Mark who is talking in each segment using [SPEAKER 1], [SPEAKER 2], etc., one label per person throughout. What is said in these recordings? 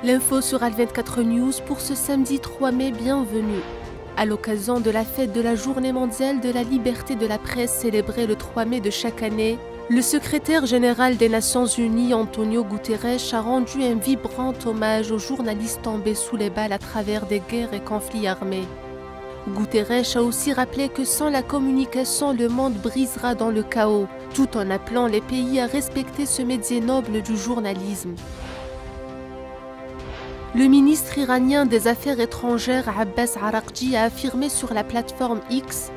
[SPEAKER 1] L'info sur Al24 News pour ce samedi 3 mai, bienvenue. À l'occasion de la fête de la Journée mondiale de la liberté de la presse célébrée le 3 mai de chaque année, le secrétaire général des Nations Unies, Antonio Guterres, a rendu un vibrant hommage aux journalistes tombés sous les balles à travers des guerres et conflits armés. Guterres a aussi rappelé que sans la communication, le monde brisera dans le chaos, tout en appelant les pays à respecter ce métier noble du journalisme. Le ministre iranien des Affaires étrangères Abbas Araghchi a affirmé sur la plateforme X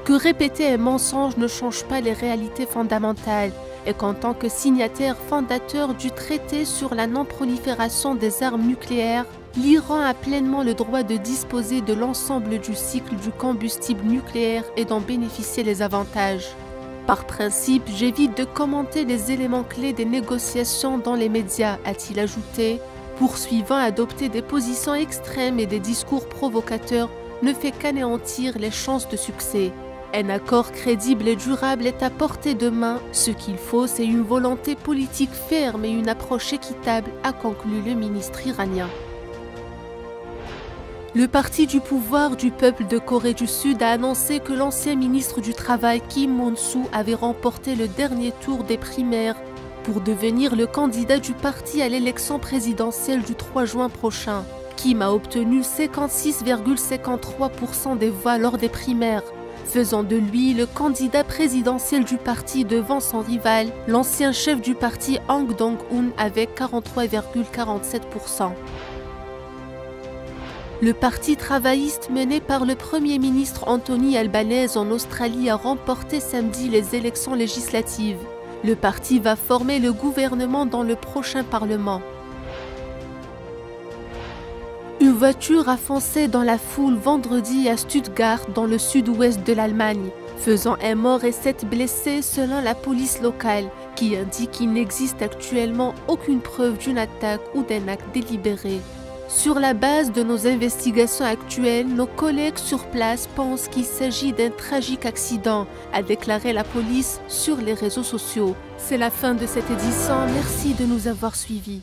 [SPEAKER 1] que répéter un mensonge ne change pas les réalités fondamentales et qu'en tant que signataire fondateur du traité sur la non-prolifération des armes nucléaires, l'Iran a pleinement le droit de disposer de l'ensemble du cycle du combustible nucléaire et d'en bénéficier les avantages. Par principe, j'évite de commenter les éléments clés des négociations dans les médias, a-t-il ajouté, poursuivant adopter des positions extrêmes et des discours provocateurs ne fait qu'anéantir les chances de succès. Un accord crédible et durable est à portée de main. Ce qu'il faut, c'est une volonté politique ferme et une approche équitable, a conclu le ministre iranien. Le parti du pouvoir du peuple de Corée du Sud a annoncé que l'ancien ministre du Travail Kim Mon-soo avait remporté le dernier tour des primaires pour devenir le candidat du parti à l'élection présidentielle du 3 juin prochain. Kim a obtenu 56,53% des voix lors des primaires, faisant de lui le candidat présidentiel du parti devant son rival, l'ancien chef du parti Hang Dong-un avec 43,47%. Le parti travailliste mené par le Premier ministre Anthony Albanese en Australie a remporté samedi les élections législatives. Le parti va former le gouvernement dans le prochain Parlement. Une voiture a foncé dans la foule vendredi à Stuttgart, dans le sud-ouest de l'Allemagne, faisant un mort et 7 blessés selon la police locale, qui indique qu'il n'existe actuellement aucune preuve d'une attaque ou d'un acte délibéré. Sur la base de nos investigations actuelles, nos collègues sur place pensent qu'il s'agit d'un tragique accident, a déclaré la police sur les réseaux sociaux. C'est la fin de cette édition, merci de nous avoir suivis.